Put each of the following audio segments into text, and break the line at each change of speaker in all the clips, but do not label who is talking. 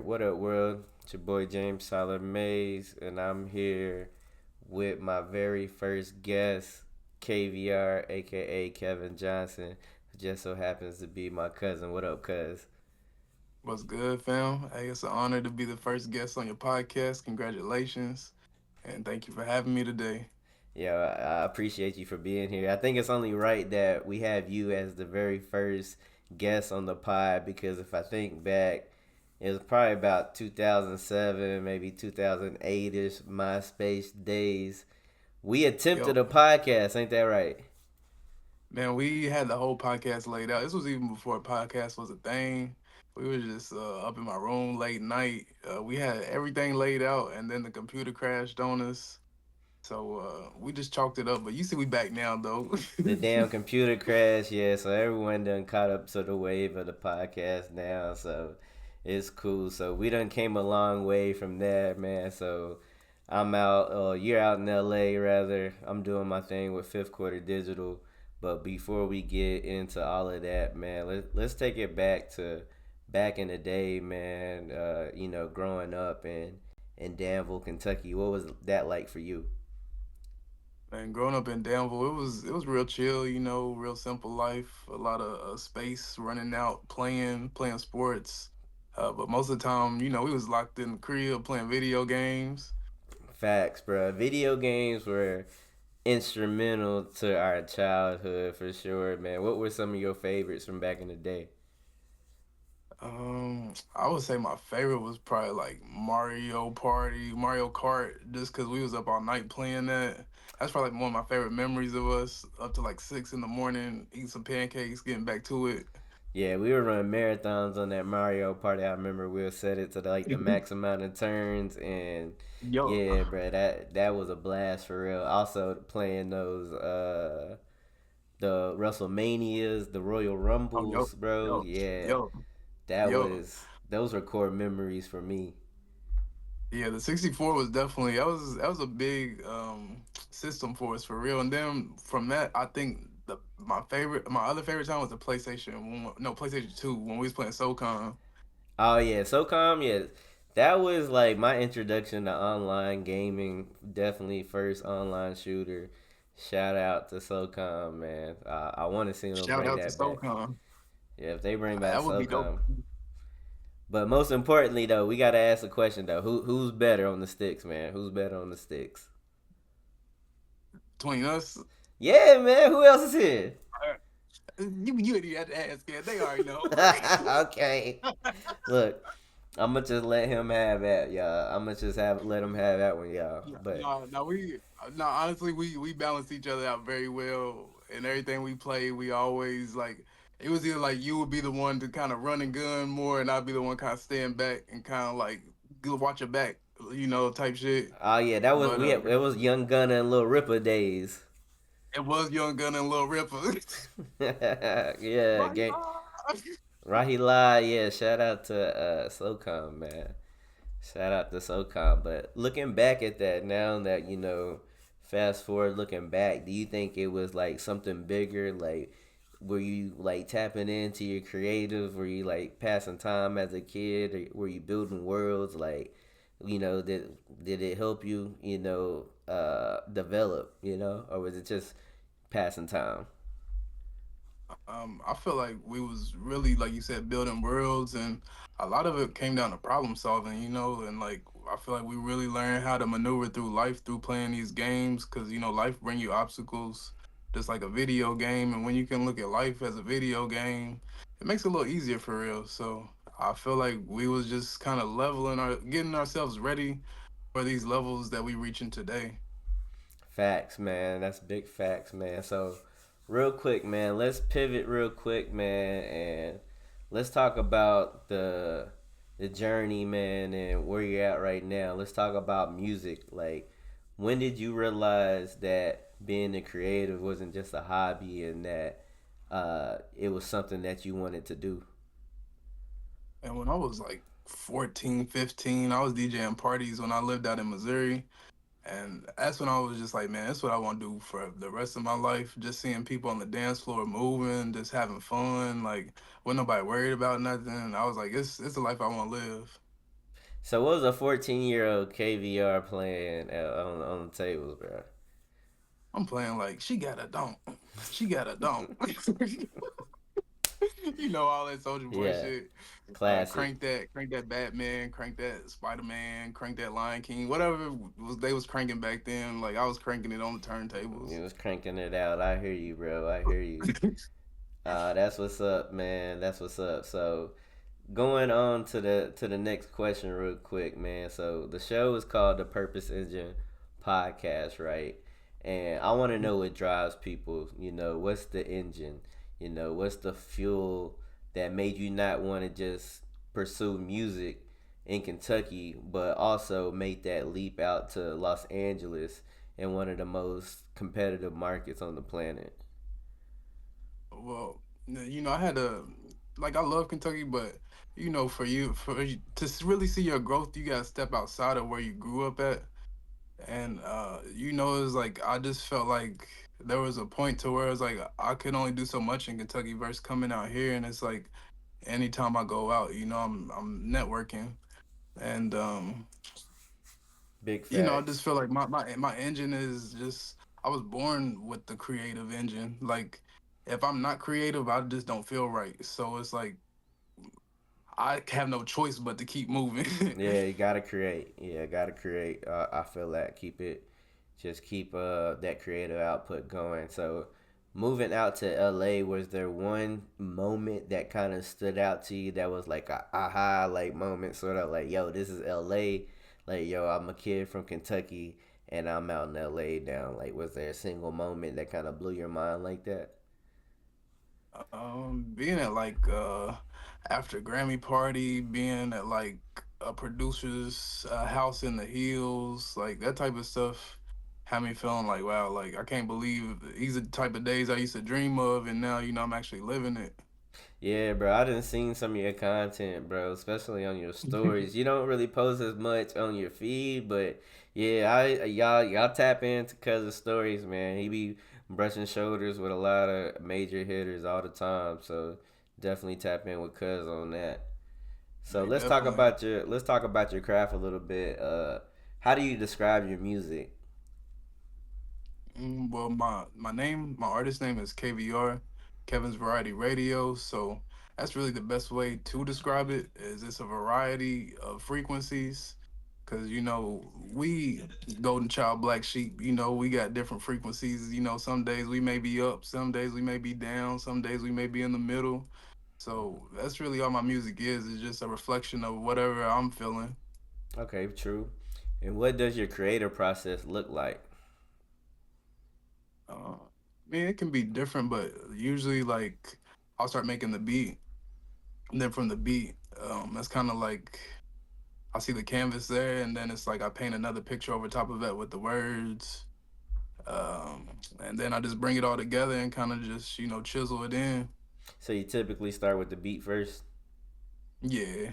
What up, world? It's your boy James Tyler Mays, and I'm here with my very first guest, KVR, aka Kevin Johnson, who just so happens to be my cousin. What up, cuz?
What's good, fam? Hey, it's an honor to be the first guest on your podcast. Congratulations. And thank you for having me today.
Yeah, I appreciate you for being here. I think it's only right that we have you as the very first guest on the pod because if I think back, it was probably about 2007, maybe 2008 ish, MySpace days. We attempted
Yo,
a podcast, ain't that right?
man, we had the whole podcast laid out. This was even before a podcast was a thing. We were just up in my room late night. We had everything laid out, and then the computer crashed on us. So we just chalked it up. But you see, we back now, though.
The damn computer crashed, yeah, so everyone done caught up to the wave of the podcast now, so it's cool. So we done came a long way from that, man. So I'm out, you're out in LA rather. I'm doing my thing with Fifth Quarter Digital. But before we get into all of that, man, let's take it back to back in the day, man. Growing up in Danville, Kentucky. What was that like for you?
And growing up in Danville, it was real chill, real simple life. A lot of space, running out, playing sports. But most of the time, we was locked in the crib playing video games.
Facts, bro. Video games were instrumental to our childhood for sure, man. What were some of your favorites from back in the day?
I would say my favorite was probably like Mario Kart, just because we was up all night playing that. That's probably like one of my favorite memories of us up to like 6 in the morning, eating some pancakes, getting back to it.
Yeah, we were running marathons on that Mario Party. I remember we'll set it to like the max amount of turns, and
Yo,
yeah, bro, that was a blast for real. Also playing those the WrestleManias, the Royal
oh, yo,
Rumbles, bro.
yo,
Yeah,
yo,
that
yo.
was those were core memories for me.
Yeah, the 64 was definitely that was a big system for us for real. And then from that, I think my other favorite time was the PlayStation 2 when we was playing SOCOM.
Oh yeah, SOCOM, yeah. That was like my introduction to online gaming. Definitely first online shooter. Shout out to SOCOM, man. I want to see them
Shout
bring
out to
that back.
SOCOM.
Yeah, if they bring back
That would be dope.
SOCOM. But most importantly, though, we gotta ask the question though: who's better on the sticks, man? Who's better on the sticks?
Between us,
Yeah, man. Who else is here?
you already had to ask, yeah, they already know.
Okay. Look, I'm gonna just let him have that, y'all. I'm gonna just have let him have that one, y'all.
No,
But
no, no, no. Honestly, we balance each other out very well. And everything we play, we always like. It was either like you would be the one to kind of run and gun more, and I'd be the one kind of stand back and kind of like watch your back, type shit.
oh yeah, that was
But
we. It was Young Gunna and Little Ripper days.
it was Young Gun and Lil Ripper.
Yeah,
Right.
gang. Rahila, yeah. Shout out to SOCOM, man. Shout out to SOCOM. But looking back at that now, that fast forward looking back, do you think it was like something bigger? Like, were you like tapping into your creative? Were you like passing time as a kid? Or were you building worlds? Like, did it help you? Develop. Or was it just passing time?
I feel like we was really, like you said, building worlds, and a lot of it came down to problem solving, and like I feel like we really learned how to maneuver through life through playing these games, because life bring you obstacles, just like a video game, and when you can look at life as a video game, it makes it a little easier for real. So I feel like we was just kind of getting ourselves ready for these levels that we reaching today.
Facts, man. That's big facts, man. So, real quick, man, let's pivot real quick, man, and let's talk about the journey, man, and where you're at right now. Let's talk about music. Like, when did you realize that being a creative wasn't just a hobby and that it was something that you wanted to do?
And when I was like 14, 15, I was DJing parties when I lived out in Missouri. And that's when I was just like, man, that's what I want to do for the rest of my life. Just seeing people on the dance floor moving, just having fun, like, wasn't nobody worried about nothing. I was like, it's a life I want to live.
So what was a 14-year-old KVR playing on the tables, bro?
I'm playing like she got a don't, she got a don't. You know all that Soldier Boy
Yeah,
shit.
classic.
Crank that Batman, crank that Spider Man, crank that Lion King, whatever was they was cranking back then. Like I was cranking it on the turntables.
You was cranking it out. I hear you, bro. I hear you. That's what's up, man. That's what's up. So going on to the next question real quick, man. So the show is called the Purpose Engine Podcast, right? And I want to know what drives people. What's the engine? What's the fuel that made you not want to just pursue music in Kentucky, but also make that leap out to Los Angeles in one of the most competitive markets on the planet?
Well, I had a like I love Kentucky, but for you to really see your growth, you gotta step outside of where you grew up at. And it's like I just felt like there was a point to where it's like I could only do so much in Kentucky versus coming out here, and it's like anytime I go out, I'm networking, and
Big
I just
facts.
feel like my engine is just I was born with the creative engine. Like if I'm not creative, I just don't feel right. So it's like I have no choice but to keep moving.
Yeah, you gotta create. Yeah, gotta create. I feel that. Just keep that creative output going. So, moving out to LA, was there one moment that kind of stood out to you that was like a aha like moment, sort of like, yo, this is LA. Like, yo, I'm a kid from Kentucky and I'm out in LA now. Like, was there a single moment that kind of blew your mind like that?
Being at like after Grammy party, being at like a producer's house in the hills, like that type of stuff had me feeling like wow, like I can't believe these are the type of days I used to dream of, and now I'm actually living it.
Yeah, bro, I done seen some of your content, bro, especially on your stories. You don't really post as much on your feed, but yeah, I y'all tap into Cuz's stories, man. He be brushing shoulders with a lot of major hitters all the time, so definitely tap in with Cuz on that. So
Like definitely.
let's talk about your craft a little bit. How do you describe your music?
Well, my artist name is KVR, Kevin's Variety Radio. So that's really the best way to describe it. Is it's a variety of frequencies, because we Golden Child, Black Sheep. We got different frequencies. Some days we may be up, some days we may be down, some days we may be in the middle. So that's really all my music is. It's just a reflection of whatever I'm feeling.
Okay, true. And what does your creative process look like?
I mean, it can be different, but usually like I'll start making the beat. And then from the beat, that's kind of like I see the canvas there, and then it's like I paint another picture over top of it with the words, and then I just bring it all together and kind of just chisel it in.
So you typically start with the beat first?
Yeah.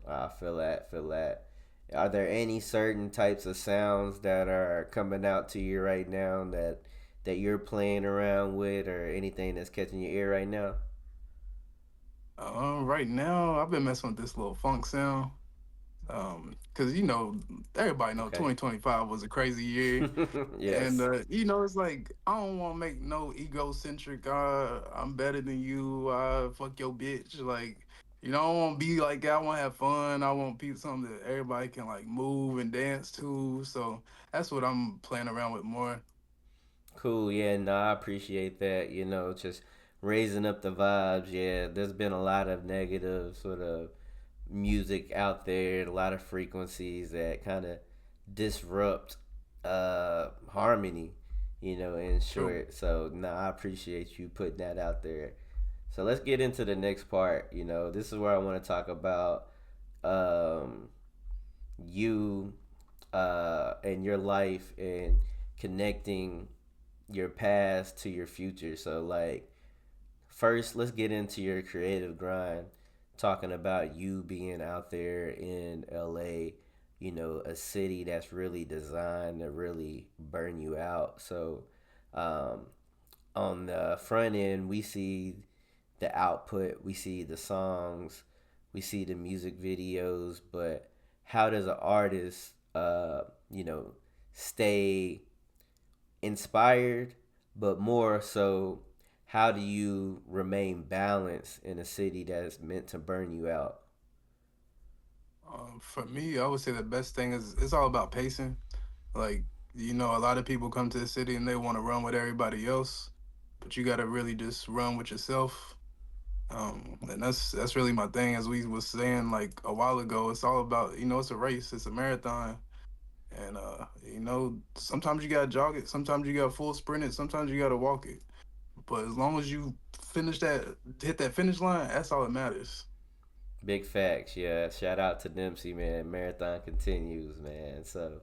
I feel that. Feel that. Are there any certain types of sounds that are coming out to you right now that you're playing around with, or anything that's catching your ear right now?
Right now I've been messing with this little funk sound. Because everybody know
Okay.
2025 was a crazy year. And
Yes.
it's like I don't want to make no egocentric. I'm better than you. Fuck your bitch. Like, I don't want to be like that. I want to have fun. I want people something that everybody can like move and dance to. So that's what I'm playing around with more.
Cool. Yeah. No, I appreciate that. Just raising up the vibes. Yeah. There's been a lot of negative sort of music out there, a lot of frequencies that kind of disrupt harmony, in
True.
short. So, no, I appreciate you putting that out there. So, let's get into the next part. This is where I want to talk about um, you and your life and connecting your past to your future. So, like, first, let's get into your creative grind, talking about you being out there in LA, a city that's really designed to really burn you out. So, um, on the front end, we see the output, we see the songs, we see the music videos, but how does an artist, you know, stay inspired, but more so, how do you remain balanced in a city that's meant to burn you out?
For me, I would say the best thing is it's all about pacing. Like, a lot of people come to the city and they want to run with everybody else, but you got to really just run with yourself. And that's really my thing. As we was saying like a while ago, it's all about, it's a race, it's a marathon. And sometimes you gotta jog it, sometimes you gotta full sprint it, sometimes you gotta walk it. But as long as you hit that finish line, that's all that matters.
Big facts, yeah. Shout out to Dempsey, man. Marathon continues, man. So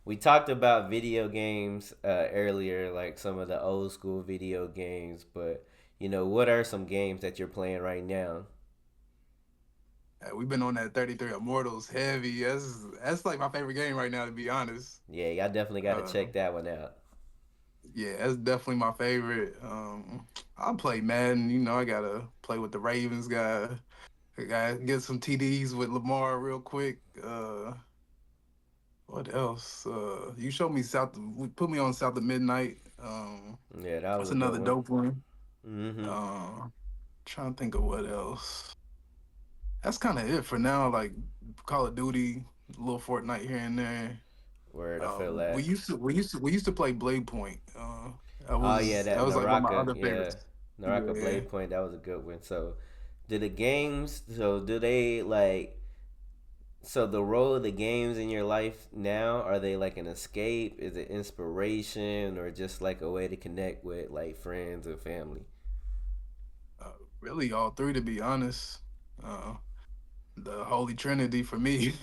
we talked about video games earlier, like some of the old school video games, but what are some games that you're playing right now?
We've been on that 33 Immortals heavy. That's like my favorite game right now, to be honest.
Yeah, y'all definitely got to
Uh,
check that one out.
yeah, that's definitely my favorite. I play Madden. I gotta play with the Ravens guy. I gotta get some TDs with Lamar real quick. What else? You showed me put me on South of Midnight.
Yeah, that was
That's
a good
another
one.
dope one.
Mm-hmm.
Uh, Trying to think of what else. That's kind of it for now. Like Call of Duty, a little Fortnite here and there.
Word, I feel that.
We used to play Blade Point. That
Oh yeah,
was
that
that was like one of my
Naraka,
other
yeah,
favorites.
Naraka
Yeah.
Blade Point. That was a good one. So, do the games? So, do they like? So, the role of the games in your life now, are they like an escape? Is it inspiration, or just like a way to connect with like friends and family?
Uh, Really, all three to be honest. Uh, the Holy Trinity for me.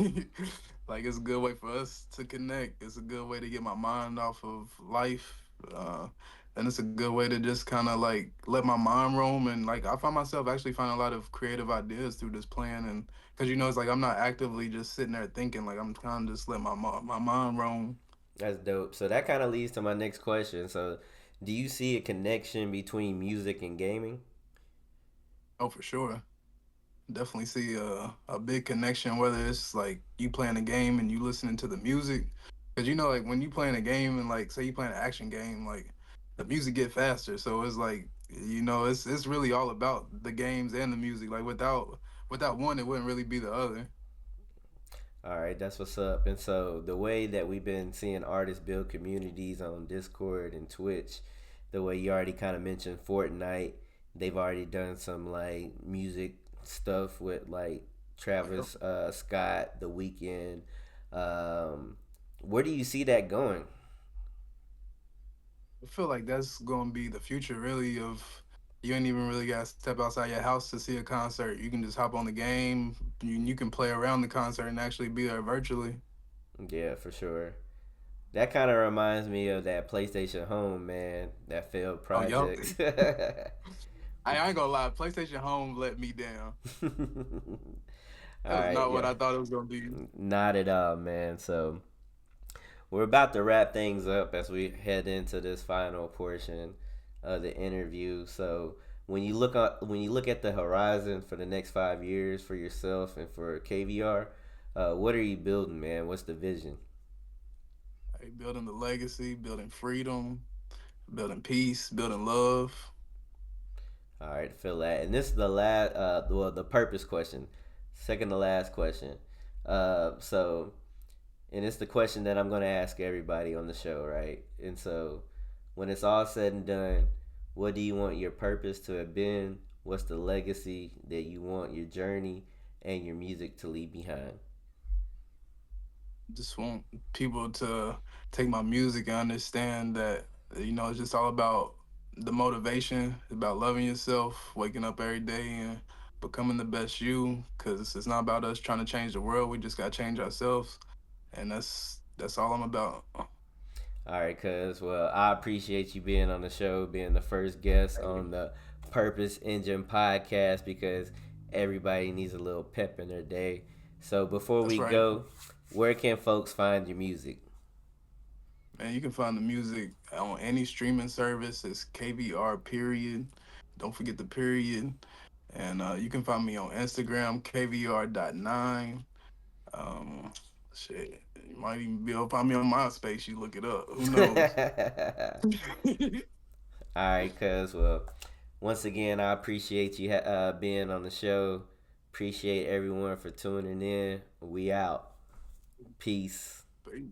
Like it's a good way for us to connect. It's a good way to get my mind off of life. And it's a good way to just kind of like let my mind roam. And like I find myself actually finding a lot of creative ideas through this plan. And because it's like I'm not actively just sitting there thinking. Like I'm kind of just let my mind roam.
That's dope. So that kind of leads to my next question. So, do you see a connection between music and gaming?
Oh, for sure. Definitely see a big connection, whether it's like you playing a game and you listening to the music, because like when you playing a game and like say you playing an action game, like the music get faster, so it's like it's really all about the games and the music. Like without one, it wouldn't really be the other.
All right, that's what's up. And so the way that we've been seeing artists build communities on Discord and Twitch, the way you already kind of mentioned Fortnite, they've already done some like music stuff with like
Oh, yep.
Travis Scott, The Weeknd. Um, where do you see that going?
I feel like that's gonna be the future, really. Of you ain't even really gotta step outside your house to see a concert. You can just hop on the game. You can play around the concert and actually be there virtually.
Yeah, for sure. That kind of reminds me of that PlayStation Home, man, that failed
Oh, yep.
project.
I ain't gonna lie, PlayStation Home let me down.
All
That was
right,
not what
yeah.
I thought it was gonna be.
Not at all, man. So we're about to wrap things up as we head into this final portion of the interview. So when you look at the horizon for the next 5 years for yourself and for KVR, what are you building, man? What's the vision?
Hey, building the legacy, building freedom, building peace, building love.
All right, feel that. And this is the last, well, the purpose question, second to last question. So and it's the question that I'm going to ask everybody on the show, right? And so, when it's all said and done, what do you want your purpose to have been? What's the legacy that you want your journey and your music to leave behind?
Just want people to take my music and understand that it's just all about the motivation, about loving yourself, waking up every day and becoming the best you. Because it's not about us trying to change the world. We just gotta change ourselves, and that's all I'm about.
All right, cuz, well, I appreciate you being on the show, being the first guest
Hey,
on the Purpose Engine podcast because everybody needs a little pep in their day. So, before
that's
we
right.
go, where can folks find your music?
Man, you can find the music on any streaming service. It's KVR period. Don't forget the period. And you can find me on Instagram, KVR.9. Shit, you might even be able to find me on MySpace. You look it up. Who knows?
All right, cuz, well, once again, I appreciate you being on the show. Appreciate everyone for tuning in. We out. Peace.
Peace.